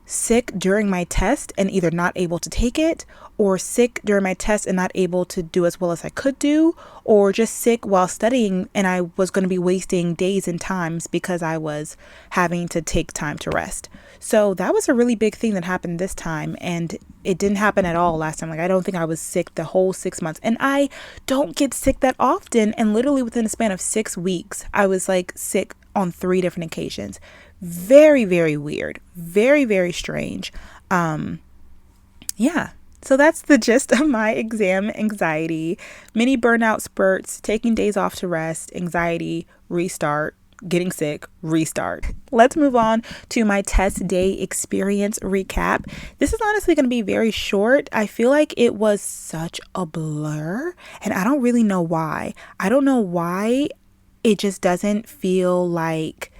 sick during my test and either not able to take it, or sick during my test and not able to do as well as I could do, or just sick while studying and I was going to be wasting days and times because I was having to take time to rest. So that was a really big thing that happened this time, and it didn't happen at all last time. Like, I don't think I was sick the whole 6 months, and I don't get sick that often. And literally within a span of 6 weeks, I was like sick on 3 different occasions. Very, very weird. Very, very strange. Yeah. So that's the gist of my exam anxiety. Mini burnout spurts, taking days off to rest, anxiety, restart, getting sick, restart. Let's move on to my test day experience recap. This is honestly going to be very short. I feel like it was such a blur, and I don't really know why. I don't know why it just doesn't feel like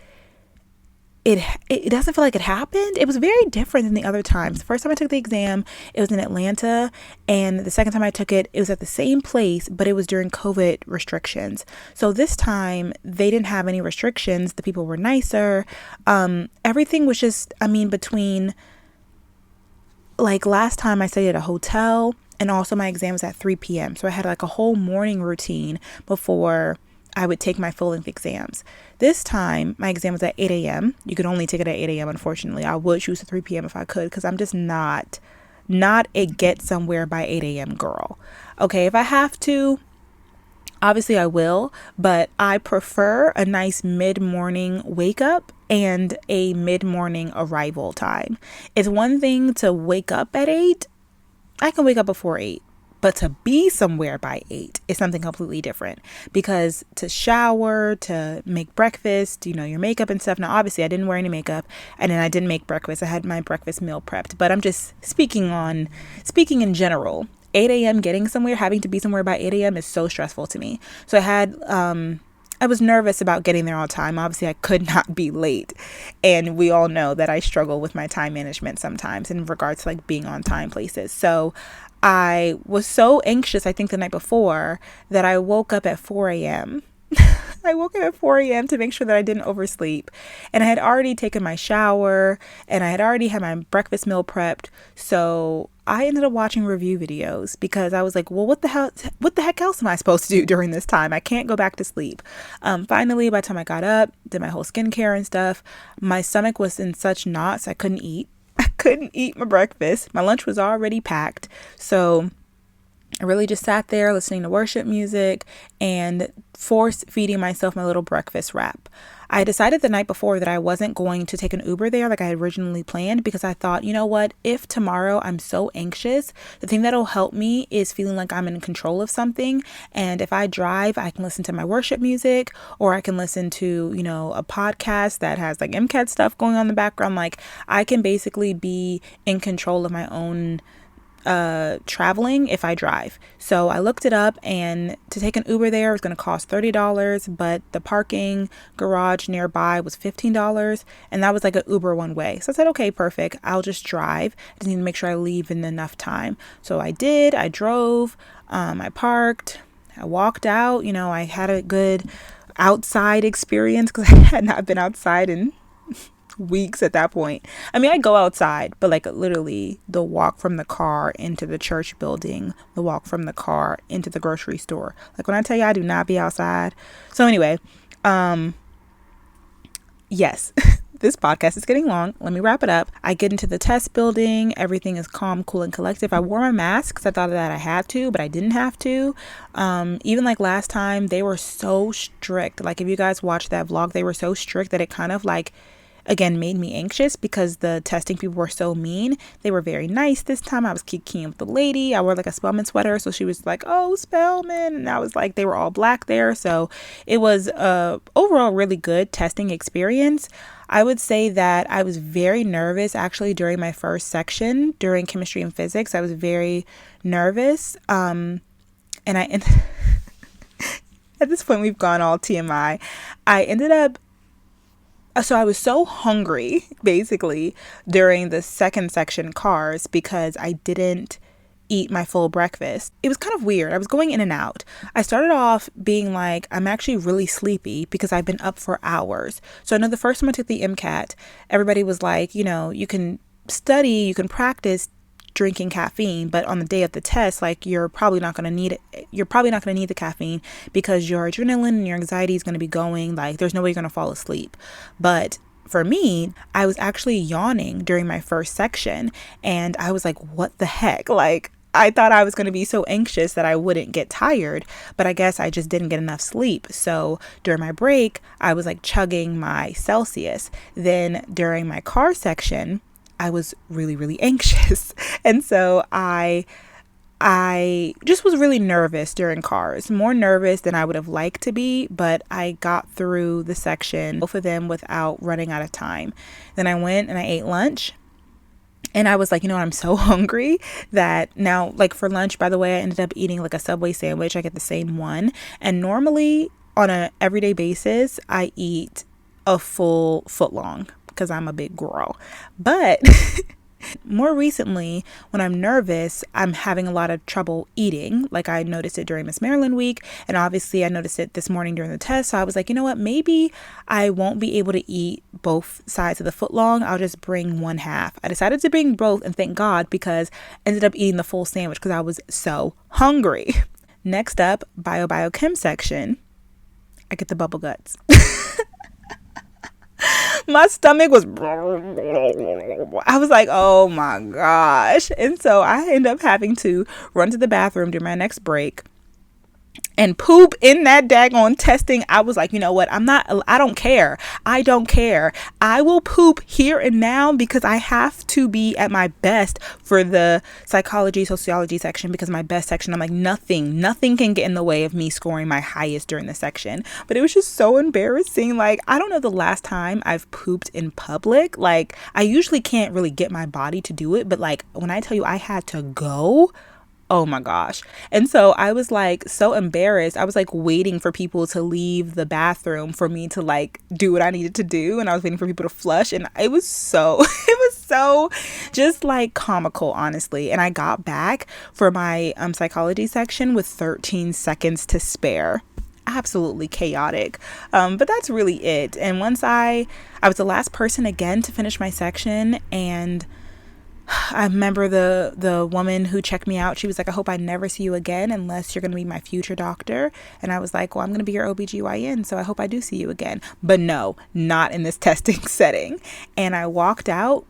it doesn't feel like it happened. It was very different than the other times. The first time I took the exam, it was in Atlanta, and the second time I took it, it was at the same place, but it was during COVID restrictions. So this time they didn't have any restrictions. The people were nicer. Everything was just, between, like, last time I stayed at a hotel, and also my exam was at 3 p.m. So I had like a whole morning routine before I would take my full length exams. This time, my exam was at 8 a.m. You could only take it at 8 a.m. Unfortunately, I would choose the 3 p.m. if I could, because I'm just not a get somewhere by 8 a.m. girl. Okay, if I have to, obviously I will, but I prefer a nice mid-morning wake up and a mid-morning arrival time. It's one thing to wake up at 8. I can wake up before 8. But to be somewhere by 8 is something completely different, because to shower, to make breakfast, your makeup and stuff. Now, obviously, I didn't wear any makeup, and then I didn't make breakfast. I had my breakfast meal prepped, but I'm just speaking in general. 8 a.m. getting somewhere, having to be somewhere by 8 a.m. is so stressful to me. So I was nervous about getting there on time. Obviously, I could not be late. And we all know that I struggle with my time management sometimes in regards to like being on time places. So I was so anxious, I think the night before, that I woke up at 4 a.m. I woke up at 4 a.m. to make sure that I didn't oversleep. And I had already taken my shower, and I had already had my breakfast meal prepped. So I ended up watching review videos, because I was like, well, what the heck else am I supposed to do during this time? I can't go back to sleep. Finally, by the time I got up, did my whole skincare and stuff, my stomach was in such knots, I couldn't eat. Couldn't eat my breakfast. My lunch was already packed. So I really just sat there listening to worship music and force feeding myself my little breakfast wrap. I decided the night before that I wasn't going to take an Uber there like I had originally planned, because I thought, you know what, if tomorrow I'm so anxious, the thing that'll help me is feeling like I'm in control of something. And if I drive, I can listen to my worship music, or I can listen to, a podcast that has like MCAT stuff going on in the background. Like, I can basically be in control of my own traveling if I drive. So I looked it up, and to take an Uber there was going to cost $30, but the parking garage nearby was $15, and that was like an Uber one way. So I said, okay, perfect. I'll just drive. I just need to make sure I leave in enough time. So I did. I drove. I parked. I walked out. I had a good outside experience, because I had not been outside in weeks at that point. I go outside, but like literally the walk from the car into the church building, the walk from the car into the grocery store. Like, when I tell you I do not be outside. So anyway, yes, this podcast is getting long. Let me wrap it up. I get into the test building. Everything is calm, cool, and collective. I wore my mask because I thought that I had to, but I didn't have to. Even like last time, they were so strict. Like, if you guys watched that vlog, they were so strict that it kind of like, again, made me anxious, because the testing people were so mean. They were very nice this time. I was kicking with the lady. I wore like a Spellman sweater, so she was like, oh, Spellman. And I was like, they were all black there. So it was overall really good testing experience. I would say that I was very nervous actually during my first section, during chemistry and physics. I was very nervous. And at this point, we've gone all TMI. So I was so hungry, basically, during the second section, cars, because I didn't eat my full breakfast. It was kind of weird. I was going in and out. I started off being like, I'm actually really sleepy because I've been up for hours. So I know the first time I took the MCAT, everybody was like, you can study, you can practice drinking caffeine, but on the day of the test, like, you're probably not going to need it. You're probably not going to need the caffeine because your adrenaline and your anxiety is going to be going. Like, there's no way you're going to fall asleep. But for me, I was actually yawning during my first section, and I was like, what the heck? Like, I thought I was going to be so anxious that I wouldn't get tired, but I guess I just didn't get enough sleep. So during my break, I was like chugging my Celsius. Then during my car section, I was really, really anxious. And so I just was really nervous during cars, more nervous than I would have liked to be, but I got through the section, both of them, without running out of time. Then I went and I ate lunch. And I was like, I'm so hungry that now, like, for lunch, by the way, I ended up eating like a Subway sandwich. I get the same one. And normally on a everyday basis, I eat a full foot long because I'm a big girl. But more recently, when I'm nervous, I'm having a lot of trouble eating. Like, I noticed it during Miss Maryland week, and obviously I noticed it this morning during the test. So I was like, you know what, maybe I won't be able to eat both sides of the foot long. I'll just bring one half. I decided to bring both, and thank God, because I ended up eating the full sandwich because I was so hungry. Next up, biochem section. I get the bubble guts. My stomach was, I was like, oh my gosh. And so I end up having to run to the bathroom during my next break and poop in that daggone testing. I was like, you know what? I don't care. I don't care. I will poop here and now because I have to be at my best for the psychology, sociology section, because my best section, I'm like, nothing can get in the way of me scoring my highest during the section. But it was just so embarrassing. Like, I don't know the last time I've pooped in public. Like, I usually can't really get my body to do it. But like, when I tell you I had to go, oh my gosh. And so I was like so embarrassed. I was like waiting for people to leave the bathroom for me to like do what I needed to do. And I was waiting for people to flush. And it was so just like comical, honestly. And I got back for my psychology section with 13 seconds to spare. Absolutely chaotic. But that's really it. And once I was the last person again to finish my section, and I remember the woman who checked me out. She was like, I hope I never see you again unless you're going to be my future doctor. And I was like, well, I'm going to be your OBGYN, so I hope I do see you again. But no, not in this testing setting. And I walked out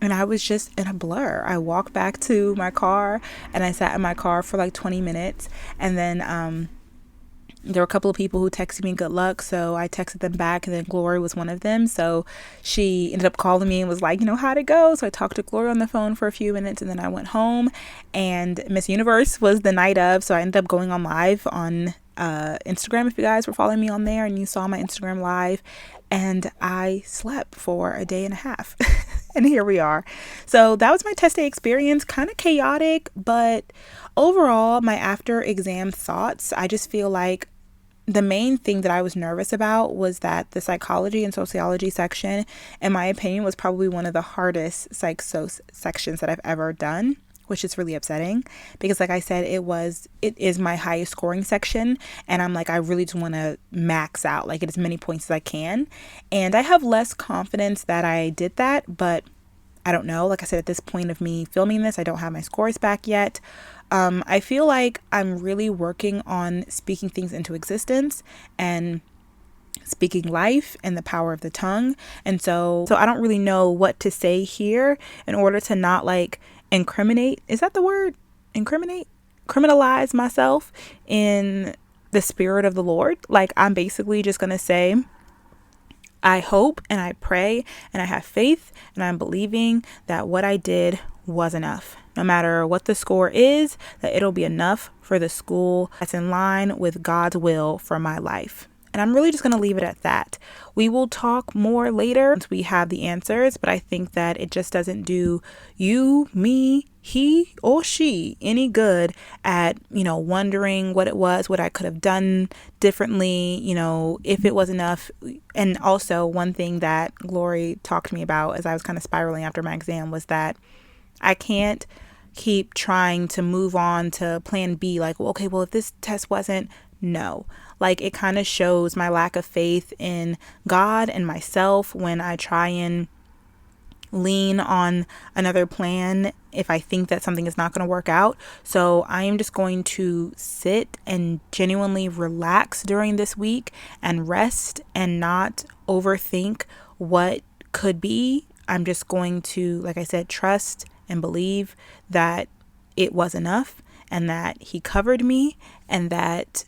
and I was just in a blur. I walked back to my car and I sat in my car for like 20 minutes. And then there were a couple of people who texted me good luck, so I texted them back, and then Glory was one of them. So she ended up calling me and was like, how'd it go? So I talked to Glory on the phone for a few minutes, and then I went home, and Miss Universe was the night of, so I ended up going on live on Instagram, if you guys were following me on there and you saw my Instagram live, and I slept for a day and a half. And here we are. So that was my test day experience, kind of chaotic, but overall, my after exam thoughts, I just feel like the main thing that I was nervous about was that the psychology and sociology section, in my opinion, was probably one of the hardest psych-soc sections that I've ever done, which is really upsetting because, like I said, it is my highest scoring section, and I'm like, I really just want to max out, like, get as many points as I can. And I have less confidence that I did that, but I don't know. Like I said, at this point of me filming this, I don't have my scores back yet. I feel like I'm really working on speaking things into existence and speaking life and the power of the tongue. And so I don't really know what to say here in order to not like incriminate. Is that the word? Incriminate? Criminalize myself in the spirit of the Lord. Like, I'm basically just going to say, I hope and I pray and I have faith and I'm believing that what I did was enough. No matter what the score is, that it'll be enough for the school that's in line with God's will for my life. And I'm really just going to leave it at that. We will talk more later once we have the answers, but I think that it just doesn't do you, me, he or she any good at, wondering what it was, what I could have done differently, if it was enough. And also one thing that Glory talked to me about as I was kind of spiraling after my exam was that I can't keep trying to move on to plan B. Like, okay, well, if this test wasn't, no. Like, it kind of shows my lack of faith in God and myself when I try and lean on another plan if I think that something is not going to work out. So I am just going to sit and genuinely relax during this week and rest and not overthink what could be. I'm just going to, like I said, trust and believe that it was enough and that he covered me and that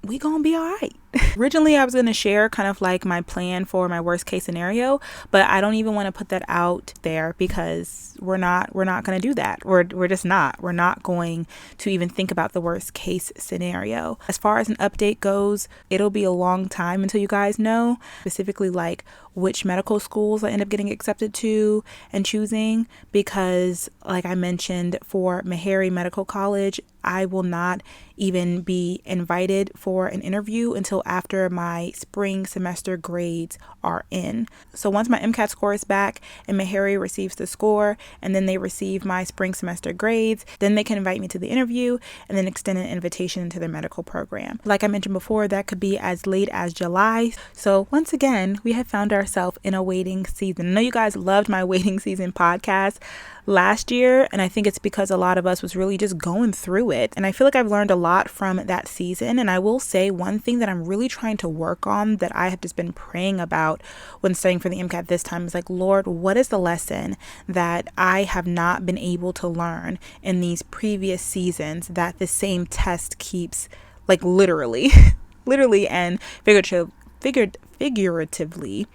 we gonna be all right. Originally, I was going to share kind of like my plan for my worst case scenario, but I don't even want to put that out there because we're not going to do that. We're just not. We're not going to even think about the worst case scenario. As far as an update goes, it'll be a long time until you guys know specifically like which medical schools I end up getting accepted to and choosing, because like I mentioned, for Meharry Medical College, I will not even be invited for an interview until after my spring semester grades are in. So once my MCAT score is back and Meharry receives the score and then they receive my spring semester grades, then they can invite me to the interview and then extend an invitation into their medical program. Like I mentioned before, that could be as late as July. So once again, we have found ourselves in a waiting season. I know you guys loved my waiting season podcast last year, and I think it's because a lot of us was really just going through it, and I feel like I've learned a lot from that season. And I will say one thing that I'm really trying to work on, that I have just been praying about when studying for the MCAT this time, is like, Lord, what is the lesson that I have not been able to learn in these previous seasons that the same test keeps, like, literally and figuratively,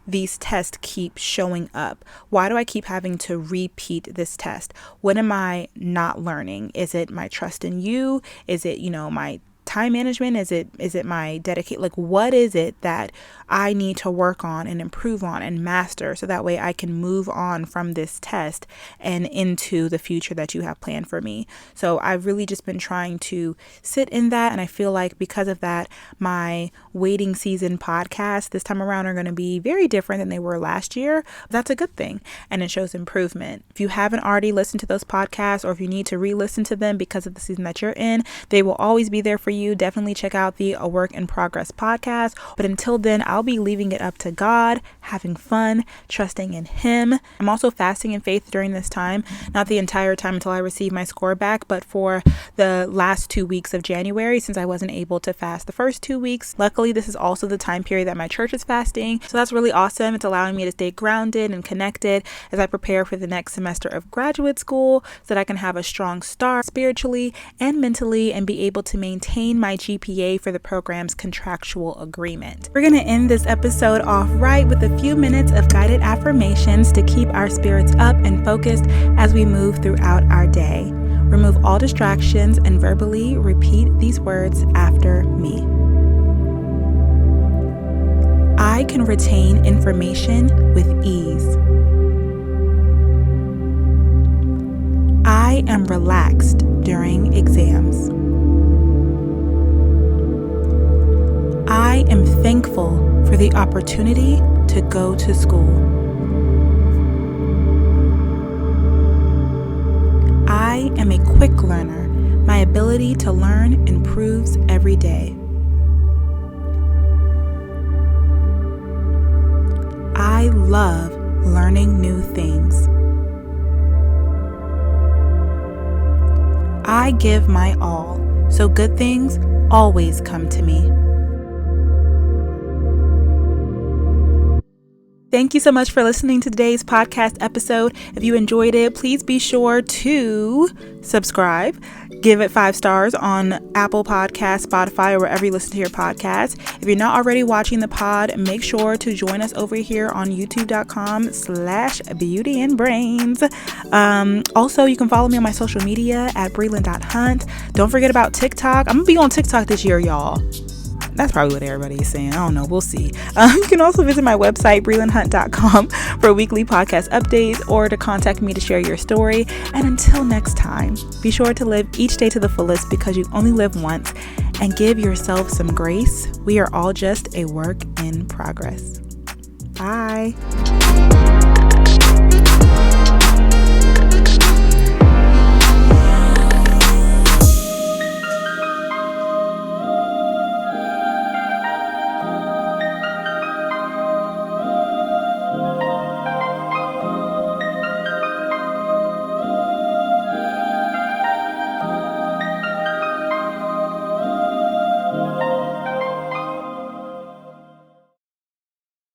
these tests keep showing up? Why do I keep having to repeat this test? What am I not learning? Is it my trust in you? Is it, my time management? Is it my dedicate? Like, what is it that I need to work on and improve on and master so that way I can move on from this test and into the future that you have planned for me? So I've really just been trying to sit in that, and I feel like because of that, my waiting season podcasts this time around are going to be very different than they were last year. That's a good thing, and it shows improvement. If you haven't already listened to those podcasts, or if you need to re-listen to them because of the season that you're in, they will always be there for you. Definitely check out the A Work in Progress podcast. But until then, I'll be leaving it up to God, having fun, trusting in Him. I'm also fasting in faith during this time, not the entire time until I receive my score back, but for the last 2 weeks of January, since I wasn't able to fast the first 2 weeks. Luckily, this is also the time period that my church is fasting. So that's really awesome. It's allowing me to stay grounded and connected as I prepare for the next semester of graduate school so that I can have a strong start spiritually and mentally and be able to maintain my GPA for the program's contractual agreement. We're going to end this episode off right with a few minutes of guided affirmations to keep our spirits up and focused as we move throughout our day. Remove all distractions and verbally repeat these words after me. I can retain information with ease. I am relaxed during exams. I am thankful for the opportunity to go to school. I am a quick learner. My ability to learn improves every day. I love learning new things. I give my all, so good things always come to me. Thank you so much for listening to today's podcast episode. If you enjoyed it, please be sure to subscribe, give it 5 stars on Apple Podcasts, Spotify, or wherever you listen to your podcasts. If you're not already watching the pod, make sure to join us over here on youtube.com/beautyandbrains. Also, you can follow me on my social media at Brelynn.hunt. Don't forget about TikTok. I'm going to be on TikTok this year, y'all. That's probably what everybody is saying. I don't know. We'll see. You can also visit my website, BrelynHunt.com, for weekly podcast updates or to contact me to share your story. And until next time, be sure to live each day to the fullest because you only live once, and give yourself some grace. We are all just a work in progress. Bye.